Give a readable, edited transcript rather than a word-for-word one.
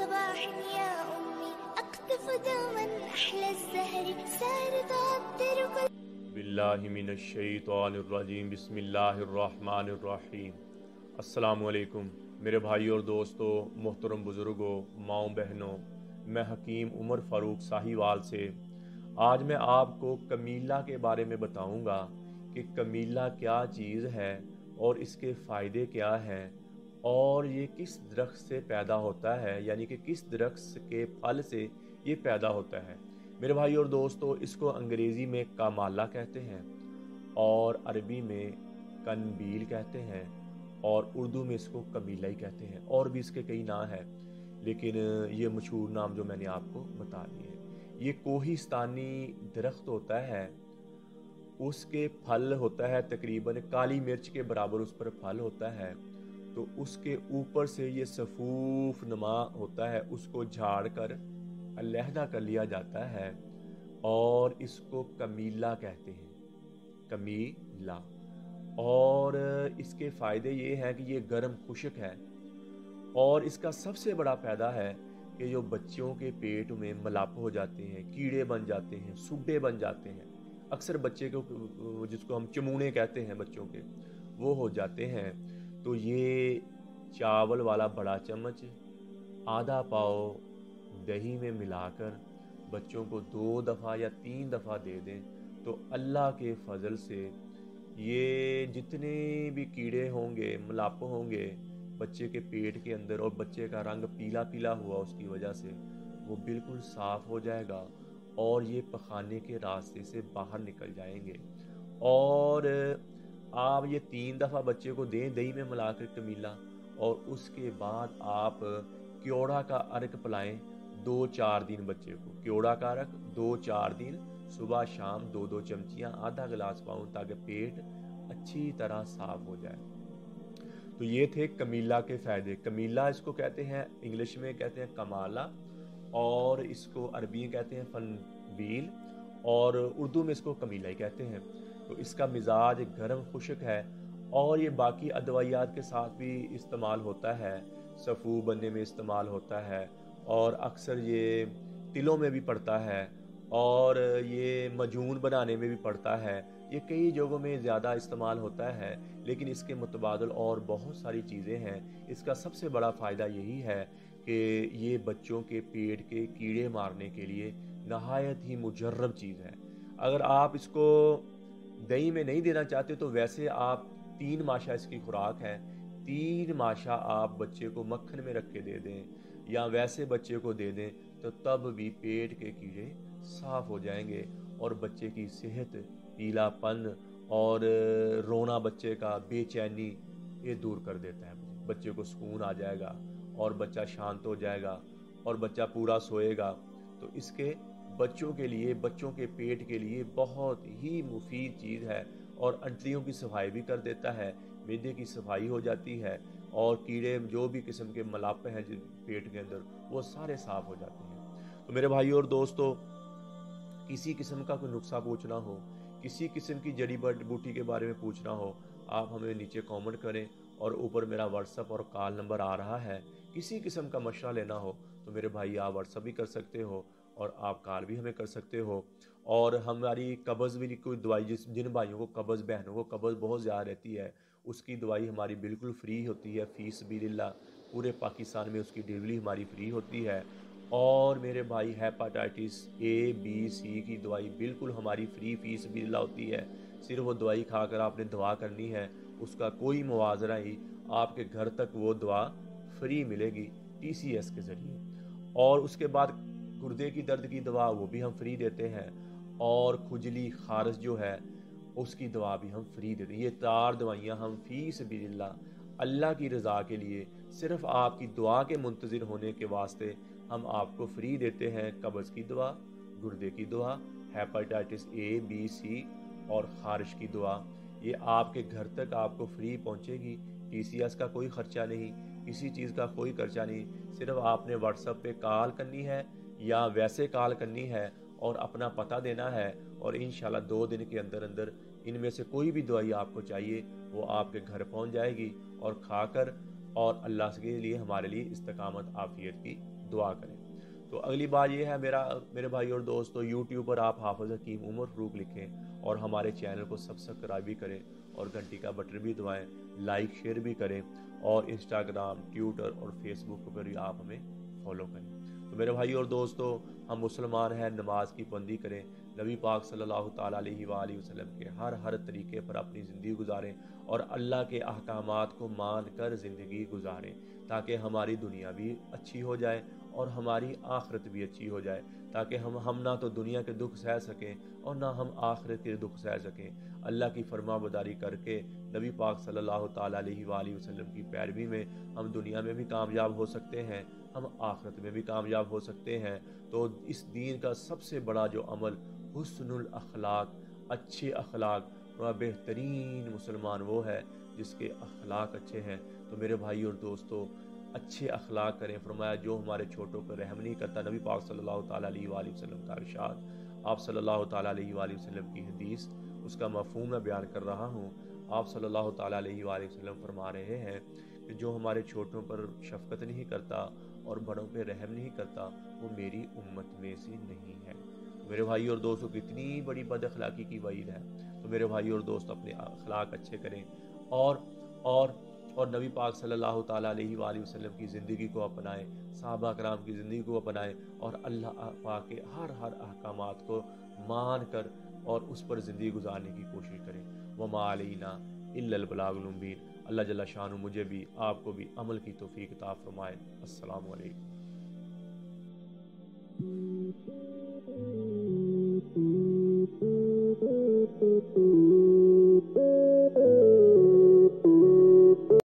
صباح يا أمي أقطف دوما أحلى الزهر سار تعطر كل باللہ من الشیطان الرجیم بسم اللہ الرحمن الرحیم۔ السلام علیکم میرے بھائیوں اور دوستوں، محترم بزرگوں، ماؤں بہنوں، میں حکیم عمر فاروق ساہیوال سے آج میں آپ کو کمیلہ کے بارے میں بتاؤں گا کہ کمیلہ کیا چیز ہے اور اس کے فائدے کیا ہیں اور یہ کس درخت سے پیدا ہوتا ہے، یعنی کہ کس درخت کے پھل سے یہ پیدا ہوتا ہے۔ میرے بھائی اور دوستو، اس کو انگریزی میں کامالہ کہتے ہیں اور عربی میں کنبیل کہتے ہیں اور اردو میں اس کو کمیلہ ہی کہتے ہیں، اور بھی اس کے کئی نام ہیں، لیکن یہ مشہور نام جو میں نے آپ کو بتا دیے۔ یہ کوہستانی درخت ہوتا ہے، اس کے پھل ہوتا ہے تقریباً کالی مرچ کے برابر اس پر پھل ہوتا ہے، تو اس کے اوپر سے یہ صفوف نما ہوتا ہے، اس کو جھاڑ کر علیحدہ کر لیا جاتا ہے اور اس کو کمیلہ کہتے ہیں، کمیلہ۔ اور اس کے فائدے یہ ہیں کہ یہ گرم خشک ہے اور اس کا سب سے بڑا فائدہ ہے کہ جو بچوں کے پیٹ میں ملاپ ہو جاتے ہیں، کیڑے بن جاتے ہیں، سوڈے بن جاتے ہیں، اکثر بچے کو جس کو ہم چمونے کہتے ہیں بچوں کے، وہ ہو جاتے ہیں، تو یہ چاول والا بڑا چمچ آدھا پاؤ دہی میں ملا کر بچوں کو 2 دفعہ یا 3 دفعہ دے دیں تو اللہ کے فضل سے یہ جتنے بھی کیڑے ہوں گے، ملاپ ہوں گے بچے کے پیٹ کے اندر، اور بچے کا رنگ پیلا پیلا ہوا اس کی وجہ سے، وہ بالکل صاف ہو جائے گا اور یہ پخانے کے راستے سے باہر نکل جائیں گے۔ اور آپ یہ 3 دفعہ بچے کو دیں دہی میں ملا کر کمیلہ، اور اس کے بعد آپ کیوڑا کا عرق پلائیں 2-4 دن بچے کو، کیوڑا کا عرق 2-4 دن، صبح شام 2-2 چمچیاں، آدھا گلاس پاؤں، تاکہ پیٹ اچھی طرح صاف ہو جائے۔ تو یہ تھے کمیلہ کے فائدے۔ کمیلہ اس کو کہتے ہیں، انگلش میں کہتے ہیں کمالہ، اور اس کو عربی میں کہتے ہیں فنبیل، اور اردو میں اس کو کمیلہ ہی کہتے ہیں۔ تو اس کا مزاج گرم خشک ہے اور یہ باقی ادویات کے ساتھ بھی استعمال ہوتا ہے، صفو بننے میں استعمال ہوتا ہے، اور اکثر یہ تلوں میں بھی پڑتا ہے، اور یہ مجون بنانے میں بھی پڑتا ہے، یہ کئی جگہوں میں زیادہ استعمال ہوتا ہے، لیکن اس کے متبادل اور بہت ساری چیزیں ہیں۔ اس کا سب سے بڑا فائدہ یہی ہے کہ یہ بچوں کے پیٹ کے کیڑے مارنے کے لیے نہایت ہی مجرب چیز ہے۔ اگر آپ اس کو دہی میں نہیں دینا چاہتے تو ویسے آپ 3 ماشا اس کی خوراک ہے، 3 ماشا آپ بچے کو مکھن میں رکھ کے دے دیں یا ویسے بچے کو دے دیں تو تب بھی پیٹ کے کیڑے صاف ہو جائیں گے، اور بچے کی صحت، پیلا پن اور رونا بچے کا، بے چینی، یہ دور کر دیتا ہے۔ بچے کو سکون آ جائے گا اور بچہ شانت ہو جائے گا اور بچہ پورا سوئے گا۔ تو اس کے بچوں کے لیے، بچوں کے پیٹ کے لیے بہت ہی مفید چیز ہے، اور انتڑیوں کی صفائی بھی کر دیتا ہے، معدے کی صفائی ہو جاتی ہے، اور کیڑے جو بھی قسم کے ملاپ ہیں پیٹ کے اندر وہ سارے صاف ہو جاتے ہیں۔ تو میرے بھائیوں اور دوستو، کسی قسم کا کوئی نسخہ پوچھنا ہو، کسی قسم کی جڑی بوٹی کے بارے میں پوچھنا ہو، آپ ہمیں نیچے کامنٹ کریں، اور اوپر میرا واٹس ایپ اور کال نمبر آ رہا ہے۔ کسی قسم کا مشورہ لینا ہو تو میرے بھائی آپ واٹس ایپ بھی کر سکتے ہو اور آپ کال بھی ہمیں کر سکتے ہو۔ اور ہماری قبض بھی کوئی دوائی، جن بھائیوں کو قبض، بہنوں کو قبض بہت زیادہ رہتی ہے، اس کی دوائی ہماری بالکل فری ہوتی ہے، فی سبیل اللہ، پورے پاکستان میں اس کی ڈلیوری ہماری فری ہوتی ہے۔ اور میرے بھائی ہیپاٹائٹس A B C کی دوائی بالکل ہماری فری فی سبیل اللہ ہوتی ہے، صرف وہ دوائی کھا کر آپ نے دعا کرنی ہے، اس کا کوئی موازنہ ہی، آپ کے گھر تک وہ دوا فری ملے گی TCS کے ذریعے۔ اور اس کے بعد گردے کی درد کی دوا وہ بھی ہم فری دیتے ہیں، اور کھجلی خارش جو ہے اس کی دوا بھی ہم فری دیتے ہیں۔ یہ 4 دوائیاں ہم فی سبیل اللہ کی رضا کے لیے، صرف آپ کی دعا کے منتظر ہونے کے واسطے ہم آپ کو فری دیتے ہیں۔ قبض کی دوا، گردے کی دوا، ہیپاٹائٹس A B C اور خارش کی دوا، یہ آپ کے گھر تک آپ کو فری پہنچے گی۔ TCS کا کوئی خرچہ نہیں، کسی چیز کا کوئی خرچہ نہیں، صرف آپ نے واٹس ایپ پہ کال کرنی ہے یا ویسے کال کرنی ہے اور اپنا پتہ دینا ہے، اور انشاءاللہ 2 دن کے اندر اندر ان میں سے کوئی بھی دوائی آپ کو چاہیے وہ آپ کے گھر پہنچ جائے گی، اور کھا کر اور اللہ کے لیے ہمارے لیے استقامت عافیت کی دعا کریں۔ تو اگلی بات یہ ہے میرے بھائی اور دوستو، یوٹیوب پر آپ حافظ حکیم عمر فاروق لکھیں اور ہمارے چینل کو سبسکرائب بھی کریں اور گھنٹی کا بٹن بھی دبائیں، لائک شیئر بھی کریں، اور انسٹاگرام، ٹویٹر اور فیس بک پر بھی آپ ہمیں فالو کریں۔ تو میرے بھائی اور دوستو، ہم مسلمان ہیں، نماز کی پابندی کریں، نبی پاک صلی اللہ تعالیٰ علیہ وآلہ وسلم کے ہر طریقے پر اپنی زندگی گزاریں اور اللہ کے احکامات کو مان کر زندگی گزاریں، تاکہ ہماری دنیا بھی اچھی ہو جائے اور ہماری آخرت بھی اچھی ہو جائے، تاکہ ہم نہ تو دنیا کے دکھ سہ سکیں اور نہ ہم آخرت کے دکھ سہ سکیں۔ اللہ کی فرما برداری کر کے نبی پاک صلی اللہ تعالیٰ علیہ وآلہ وسلم کی پیروی میں ہم دنیا میں بھی کامیاب ہو سکتے ہیں، ہم آخرت میں بھی کامیاب ہو سکتے ہیں۔ تو اس دین کا سب سے بڑا جو عمل حسن الاخلاق، اچھے اخلاق، بہترین مسلمان وہ ہے جس کے اخلاق اچھے ہیں۔ تو میرے بھائی اور دوستو، اچھے اخلاق کریں۔ فرمایا جو ہمارے چھوٹوں پر رحم نہیں کرتا، نبی پاک صلی اللہ تعالیٰ علیہ وآلہ وسلم کا ارشاد، آپ صلی اللہ تعالیٰ علیہ وآلہ وسلم کی حدیث، اس کا مفہوم میں بیان کر رہا ہوں۔ آپ صلی اللہ تعالیٰ علیہ وآلہ وسلم فرما رہے ہیں کہ جو ہمارے چھوٹوں پر شفقت نہیں کرتا اور بڑوں پہ رحم نہیں کرتا، وہ میری امت میں سے نہیں ہے۔ میرے بھائی اور دوستو، کتنی بڑی بد اخلاقی کی وعید ہے۔ تو میرے بھائی اور دوست، اپنے اخلاق اچھے کریں اور اور اور نبی پاک صلی اللہ تعالیٰ علیہ وآلہ وسلم کی زندگی کو اپنائیں، صحابہ کرام کی زندگی کو اپنائیں اور اللہ پاک کے ہر احکامات کو مان کر اور اس پر زندگی گزارنے کی کوشش کریں۔ وما علینا الا البلاغ المبین۔ اللہ جل شانہ مجھے بھی آپ کو بھی عمل کی توفیق عطا فرمائے۔ السلام علیکم۔